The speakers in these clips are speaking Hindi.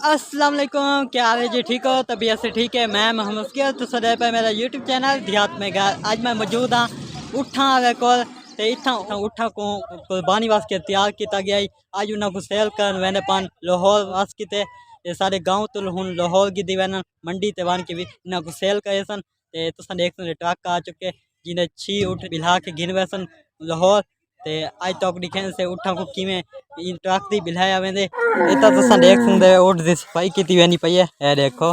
अस्सलाम वालेकुम, क्या हाल है जी? ठीक हो? तबीयत से ठीक है? मैं मोहम्मद सकीर तो सदैव पे मेरा यूट्यूब चैनल देहात में गा। आज मैं मौजूद हाँ उठा कोल ते इतना उठा को कुर्बानी वास्ते तैयार किया गया। आज उन्होंने को सेल कर मैंने पान लाहौर वास किते ये सारे गाँव तो हूँ लाहौर की दीवान मंडी ते वान के भी इन्होंने को सेल करे सन। ते तुसा देख सकते ट्रक आ चुके जिन्हें 6 उठ बिला के गिन वैसन लाहौर ते आज तक दिखे से उठा को किमें इन ट्रक दी बिलाया वेंदे इतना तुसा देख सकते उठ दी सफाई की वेनी पई है। ए देखो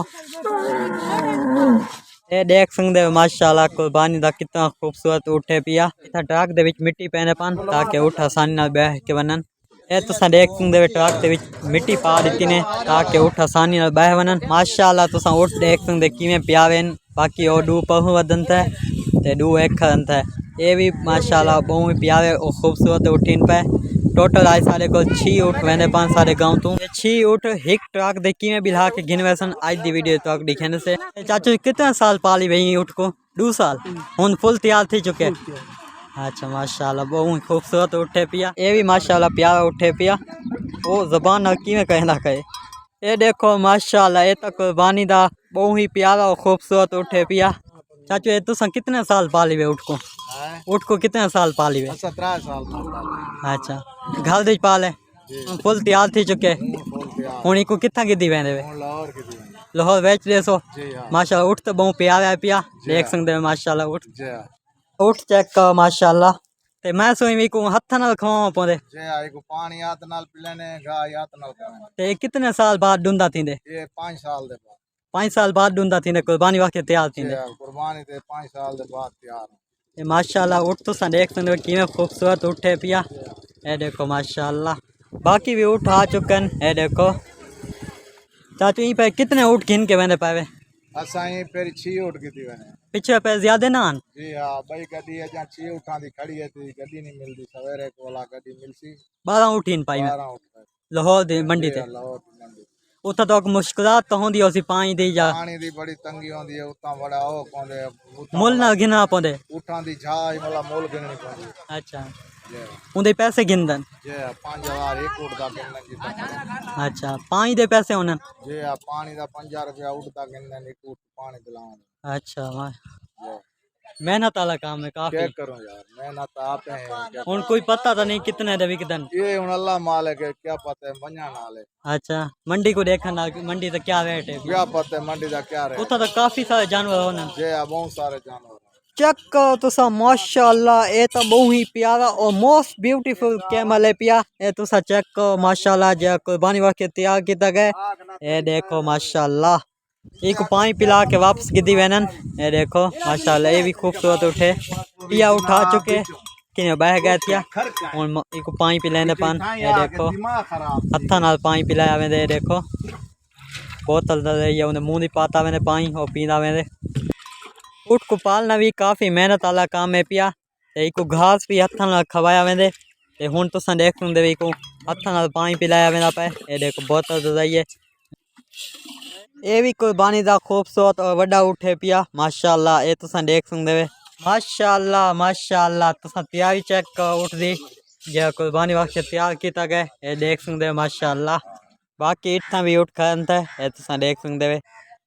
ये देख सकते हो माशाल्लाह कुर्बानी दा कितना खूबसूरत उठे पिया इतना ट्रक दे विच मिट्टी पैने पान ताकि उठ आसानी नाल बैठ के बनन। ये तुसा देख सकते हो ट्रक दे विच मिट्टी पा दी ने ताकि उठ आसानी नाल बैठ बनन। माशाल्लाह तुसा उठ देख सकते किवें पियावेन बाकी ओ डू पहु वदन ते डू एक खरन थे ये भी माशाल्लाह बहु प्यारे और खूबसूरत उठीन पे टोटल आज सारे को 6 उठ मैंने 5 सारे गाँव तू 6 उठ हिक ट्रक देखी में बिला के गिन वैसन आज दी वीडियो ट्रक दिखाने से। चाचू कितना साल पाली वही उठ को? 2 साल हुन फुल तैयार थी चुके। अच्छा माशाल्लाह बहुत खूबसूरत उठे पिया ये भी माशाल्लाह प्यारा उठे पिया वो जबान की में कहना कहे। ये देखो माशाल्लाह ये तो कुर्बानी दा बहुत ही प्यारा और खूबसूरत उठे पिया। चाचू ये तुसा कितने साल पाली वे उठ को कितने साल पाली वे? 17 साल। अच्छा घर दे पाले फुल तैयार थी चुके हुणी को कितना की दी वेंदे वे? लाहौर बेच दे सो। माशाल्लाह उठ तो बहुत प्यारा है पिया देख सकते हो माशाल्लाह उठ चेक कर माशाल्लाह ते मैं सोई भी को हथ नाल खवावा पौंदे जे आई को पानी हाथ नाल पिलेने गा हाथ नाल खाने ते कितने साल बाद डुंदा थींदे? ये 5 साल दे बाद 5 साल बाद डुंदा थींदे कुर्बानी वास्ते तैयार थींदे कुर्बानी ते 5 साल दे बाद तैयार ये माशाल्लाह उठ तो सा देख सकते हो किवें खूबसूरत उठे पिया। ये देखो माशाल्लाह बाकी भी उठ आ चुकन। ये देखो चाचू यहीं पे कितने उठ गिन के वेंदे पावे? असाई फिर 6 उठ की थी मैंने पिछले पे ज्यादा ना आन जी हां भाई गड्डी है जहां 6 उठा दी खड़ी है थी गड्डी नहीं मिलदी सवेरे कोला गड्डी मिलसी 12 उठीन पाई 12 उठ लाहौर दी मंडी ते लाहौर मंडी उता तो मुश्किलात तो होंदी ओसी पानी दी जा पानी दी बड़ी तंगी होंदी है उता बड़ा ओ कोंदे मुल ना गिना पौंदे उठां दी झाई मला मोल गिननी पौंदी। अच्छा उंदे पैसे गिनदन जे 5000 एक उठ दा गिनन जी। अच्छा पानी दे पैसे होनन जे पानी दा 50 रुपया उठदा गिनन एक उठ पानी पिलावन। अच्छा मेहनत वाला काम है काफी। क्या करूं यार मेहनत आप है उन कोई पता तो नहीं कितने दे विकदन ये हुन अल्लाह मालिक है क्या पता है बन्या नाल है। अच्छा मंडी को देखना मंडी तो क्या रेट है क्या पता है मंडी दा क्या रेट उता तो काफी सारे जानवर होनन जे बहुत सारे जानवर चेक करो तुसा माशाल्लाह ये तो बहुत ही प्यारा और मोस्ट ब्यूटीफुल कैमल है पिया ये तुसा चेक करो माशाल्लाह जो कुर्बानी वास्ते तैयार किया गया ये देखो माशाल्लाह एक पानी पिला के वापस गिद्दी वेनन। ये देखो माशाल्लाह ये भी खूबसूरत उठे पिया उठा चुके कि बह गए थिया और एक पानी पिलाने पान। ये देखो हथा नाल पानी पिलाया वेंदे ये देखो बोतल दे उन्हें मुंह नहीं पाता वेंदे पानी और पींदा वेंदे। उठ को पालना भी काफ़ी मेहनत वाला काम है पिया एक घास भी हथा नाल खवाया वेंदे ते हुण तुसां देख सकदे भी को हथा नाल पानी पिलाया वेंदा पे। ये देखो बोतल दे ये भी कुर्बानी दा खूबसूरत और बड़ा उठे पिया माशाल्लाह ये तुसां देख सकदे वे माशाल्लाह माशाल्लाह तुसां तैयारी चेक करो उठ दी जो कुर्बानी वास्ते तैयार किया गया ये देख सकदे माशाल्लाह। बाकी इतना भी उठ खरन थे ये तुसां देख सकदे वे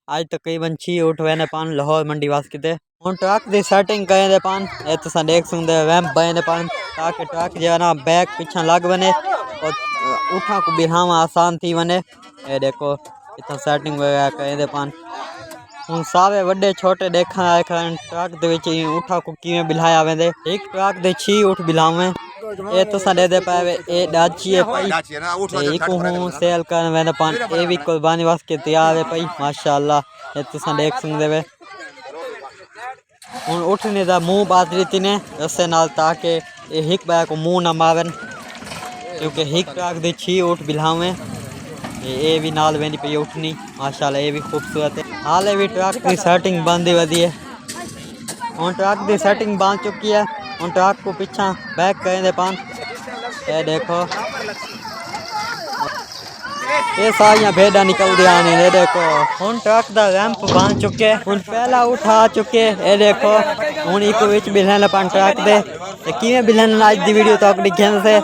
आज तकरीबन 6 उठ वेने पान लाहौर मंडी वास्ते हुण ट्रक दी सेटिंग करे दे पान ये तुसां देख सकदे वैम्प बने पान ताकि ट्रक जो है ना बैक पीछे लग बने और उठा को बिहावा आसान थी वने। ये देखो इतना सेटिंग वगैरह करे दे पान हुण सारे वड्डे छोटे देखण आए खरन ट्रक दे विच उठा को किवें बिलाया वेंदे एक ट्रक दे 6 उठ बिलावे ये तुसां दे दे पावे ए डाची है पई एक हूं सेल करन वेंदे पान ए भी कुर्बानी वास्ते तैयार है पई माशाल्लाह ये तुसां देख सकदे वे। हुण उठने दा मुंह बात रीति ने रस्से नाल ताकि ये हिक बार को मुंह ना मारन क्योंकि हिक ट्रक दे 6 उठ बिलावे ये भी नाल वेंदी पई उठनी माशाल्लाह ये भी खूबसूरत है। हाले भी ट्रक की सेटिंग बंदी वधी है हुण ट्रक की सेटिंग बन चुकी है हुण ट्रक को पीछा बैक करें दे पान। ये देखो ये सारियां भेड़ा निकल दिया ये देखो हुण ट्रक दा रैंप बन चुके हुण पहला उठा चुके ये देखो हुण एक विच बिलन पान ट्रक दे किवें बिलन आज दी वीडियो तक दिखन से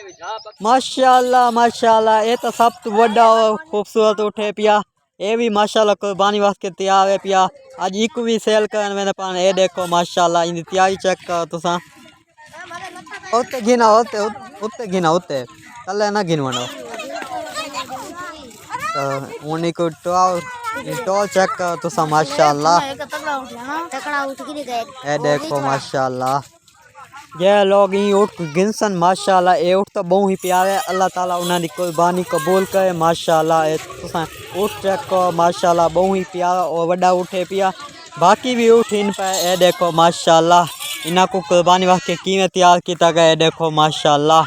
माशाल्लाह माशाल्लाह ये तो सब तो बड़ा और खूबसूरत ऊँट है पिया। ये भी माशाल्लाह कुर्बानी वास्ते तैयार है पिया। आज एक भी सेल करन मैंने पान ये देखो माशाल्लाह इनकी तैयारी चेक करो तुसा। उत्ते गिना उत्ते गिना उत्ते कल ना गिनवानो तो उन्हीं को टॉल चेक करो तुसा माशाल्लाह। ये देखो माशाल्लाह ये लोग ये ऊँट को गिनसन माशाल्लाह। ये ऊँट तो बहुत ही प्यारे है। अल्लाह ताला उन्होंने कुर्बानी कबूल करे माशाल्लाह। ये तुसा ऊँट चेक करो माशाल्लाह बहुत ही प्यारा और बड़ा ऊँट है पिया। बाकी भी ऊँट इन पे ये देखो माशाल्लाह इन्हों को कुर्बानी वास्ते किवें तैयार किया गया। ये देखो माशाल्लाह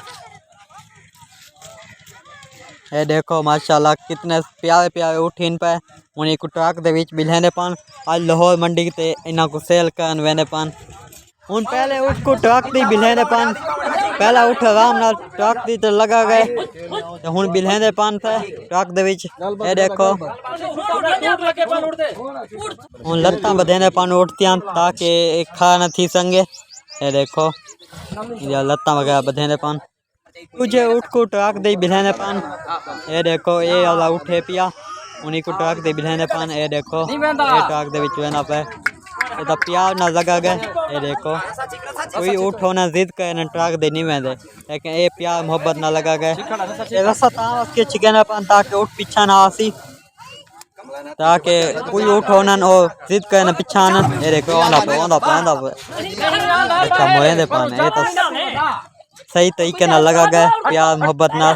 ये देखो माशाल्लाह कितने प्यारे प्यारे ऊँट इन पे उन्हीं को ट्रक दे विच बिलहने पान। आज लाहौर मंडी ते इन्हों को सेल करन वेने पान। उन पहले ऊँट को ट्रक दी बिलहने पान पहला ऊँट आराम नाल ट्रक दी तो लगा गए तो हुण बिलहने पान थे ट्रक दे विच। ये देखो हुण लत्तां बधेने पान उठतियां ताकि खा न थी संगे। ये देखो ये लत्तां वगैरह बधेने पान। दूजे ऊँट को ट्रक दे बिलहने पान। ये देखो ये वाला ऊँट है पिया उन्हीं को ट्रक दे बिलहने पान। ये देखो ये ट्रक दे विच वेना पे ये तो प्यार ना लगा गए। ये देखो कोई ऊँट होना जिद करे ना ट्रक दे नहीं वेंदे लेकिन ये प्यार मोहब्बत ना लगा गए। ये रस्सा तां के छिगने पान ताकि ऊँट पीछा ना आसी ताकि कोई ऊँट होना और जिद करे ना पीछा आना। ये देखो आंदा पे अच्छा मोए दे पान। ये तो सही तरीके ना लगा गए प्यार मोहब्बत ना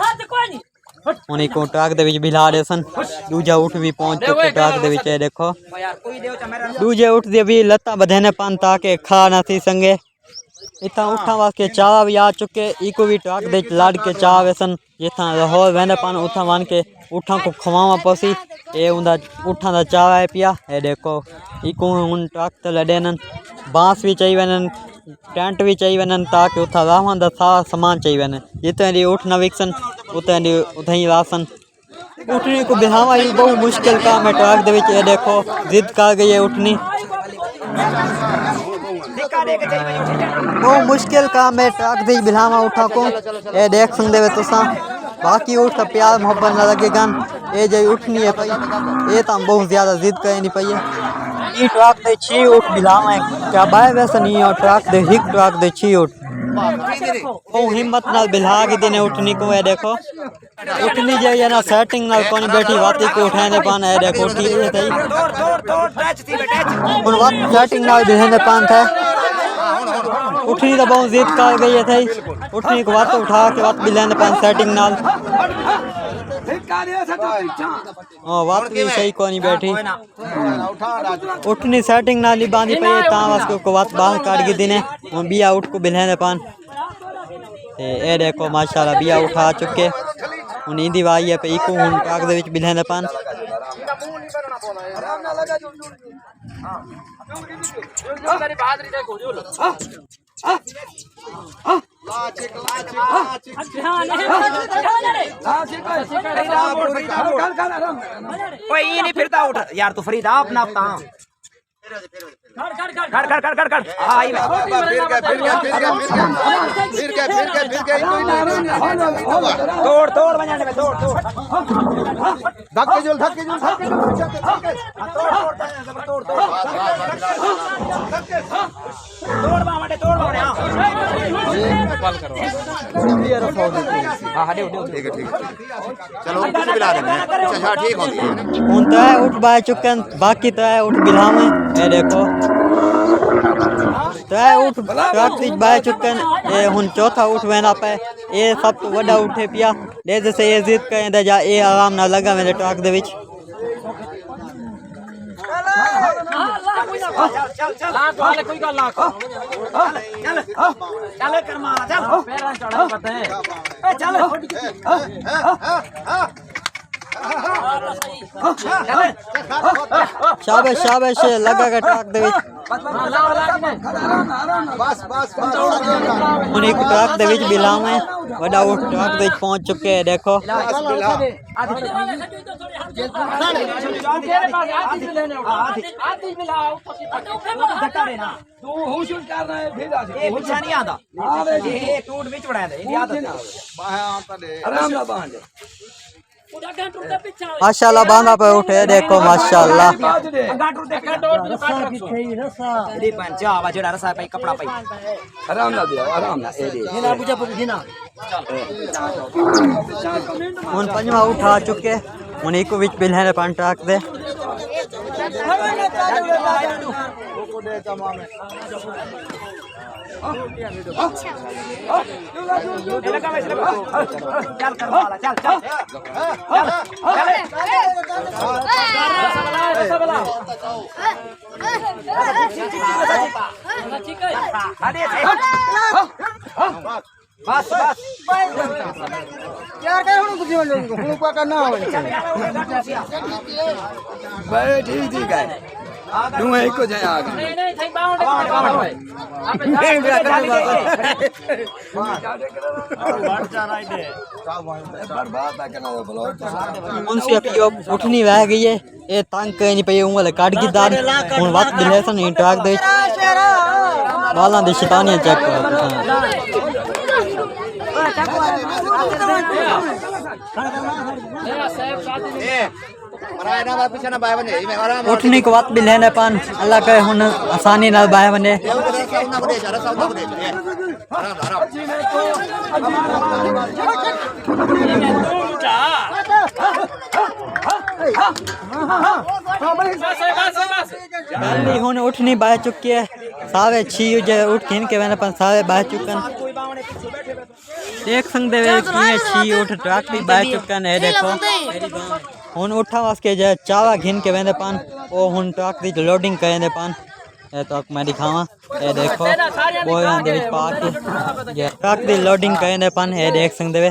उन्हीं को ट्रक दे विच बिला दे सन। दूजा ऊँट भी पहुंच चुके ट्रक दे विच। देखो दूजे ऊँट दे भी लत्तां बधेने पान ताकि खा ना थी संगे। इतना ऊँटां वास्ते चावा भी आ चुके इको भी ट्रक दे लाड़ के चावे सन जिथा लाहौर वेंदे पान उथा वन के ऊँटां को खवावा पसी। ये उंदा ऊँटां दा चावा है पिया। ये देखो इको हुण ट्रक ते लडेनन बांस भी चाहिए वेनन टेंट भी चाहिए वेनन ताकि उथा रहवन दा सारा सामान चाहिए वेन जितने दी ऊँट न विकसन उतने ही रासन। उठनी को बिहावा ही बहुत मुश्किल काम है ट्रक दे विच। ये देखो जिद कर गई है उठनी बहुत मुश्किल काम है ट्रक दे बिहावा उठा को। ये देख सकते हो तुसा बाकी ऊँट का प्यार मोहब्बत ना लगेगा। ये जो उठनी है पई ये तो बहुत ज़्यादा जिद करे नहीं पई है। ये ट्रक दे 6 ऊँट बिहावा है क्या बाय वैसे नहीं है ट्रक दे हिक ट्रक दे 6 ऊँट ओ हिम्मत नाल बिल्हा के दिन उठनी को। है देखो उठनी जे है ना सेटिंग नाल कोनी बैठी वाती को उठाने पान। है देखो ठीक है थई उन वात सेटिंग नाल बिल्हने पान था उठनी तो बहुत जिद कर गई है थई उठनी को वात उठा के वात बिल्हने पान सेटिंग नाल वात भी सही कोनी बैठी उठनी सेटिंग नाल ही बांधी पई ता वास्ते को वात बाहर काट के दिने और बिया उठ को बिल्हने पान। ये देखो माशाल्लाह बिया उठा चुके हुन इंदी वाई है पे इको हुन ट्रक दे विच बिल्हने पान। कोई ये नहीं फिरता उठ यार तू फरीदा अपना अपना खड़ आई तोड़ बजाने में तोड़ धक्के जुल तोड़ ठीक है चलो कुछ बिला देना अच्छा ठीक हो गया हुन तो है उठ बाय चुकन बाकी तो है उठ बिलावे। ये देखो तो है उठ ट्रक दी बाय चुकन ये हुन चौथा उठ वेना पे ये सब तो बड़ा उठे पिया ले जैसे ये जिद करें दे जा ये आराम ना लगा मेरे ट्रक दे विच। शाबाश शाबाश लगा के ट्रक दे विच। बस बस बस ਹੁਣ ਇੱਕ ਟਰੱਕ ਦੇ ਵਿੱਚ ਬਿਲਾਮ ਹੈ ਵੱਡਾ ਉਹ ਟਰੱਕ ਦੇ ਵਿੱਚ ਪਹੁੰਚ ਚੁੱਕੇ ਹੈ ਦੇਖੋ ये पीछा नहीं आता ये टूट बिच बड़ा दे ये आदत बाहर आता दे माशाल्लाह बांधा पे उठे देखो माशाल्लाह गाटू दे ये पंचा आवा जेड़ा रसा पे कपड़ा पे आराम ना दे आराम ना ए दे ना बुझा बुझिना ਹੁਣ ਪੰਜਵਾਂ ਉਠਾ ਚੁੱਕੇ ਹੁਣ ਇੱਕ ਵਿੱਚ ਬਿਲ ਹੈ ਪਾਣ ਟਰੱਕ ਦੇ को दे जमा में चल कर वाला चल चल बस बस यार काय म्हणून तुझी म्हणलो हुन का करना हो भाई ठीक ठीक है तू एक को जाए आगे नहीं नहीं થઈ बर्बाद ना करना ब्लॉग उनसे अपियो उठनी रह गई है ये तंग कहीं नहीं पई उंगल काट की दार ਹੁਣ ਵਕਤ ਦਿਲੇ ਸਨ ਟਰੱਕ ਦੇ ਵਿੱਚ ਵਾਲਾਂ ਦੀ ਸ਼ੈਤਾਨੀਆਂ ਚੈੱਕ ਕਰੋ उठने के बाद भी लेने पान अल्लाह के हुन आसानी नाल बाहे बने पहली हुन उठनी बाहे चुकी है सावे छी जे उठ किन के वेने पान सावे बाहे चुकन देख सकते वे किए छी उठ ट्रक भी बाहे चुकन है देखो हुन उठा वास्ते जे चावा घिन के वेंदे पान ओ हुन ट्रक दी लोडिंग करेंदे पान ए तो मैं दिखावा ए देखो वो यहां दे विच पा के ये ट्रक दी लोडिंग करेंदे पान ए देख सकते वे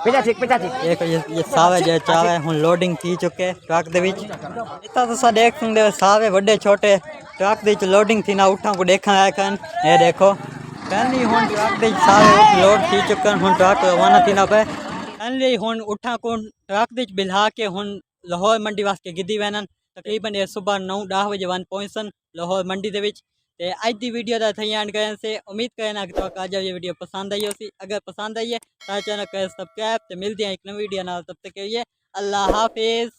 पिछा ठीक एक ये सावे जे चावे हुन लोडिंग की चुके ट्रक दे विच इतना तो सा देख सकते वे सावे बड़े छोटे ट्रक दी लोडिंग थी ना उठा को देखा है कन ए देखो पहली हुन ट्रक दी सावे लोड थी चुकन हुन ट्रक रवाना थी ना पे पहले हुन उठा को ट्रक दी बिल्हा के हुन लाहौर मंडी वास्ते गिद्दी वैनन तकरीबन ये सुबह 9-10 बजे वन पहुंचन लाहौर मंडी दे विच ते आज दी वीडियो दा थई एंड करन से उम्मीद करना कि तो आज ये वीडियो पसंद आई होसी अगर पसंद आई है तो चैनल को सब्सक्राइब ते मिलते हैं एक नई वीडियो नाल तब तक के लिए अल्लाह हाफिज।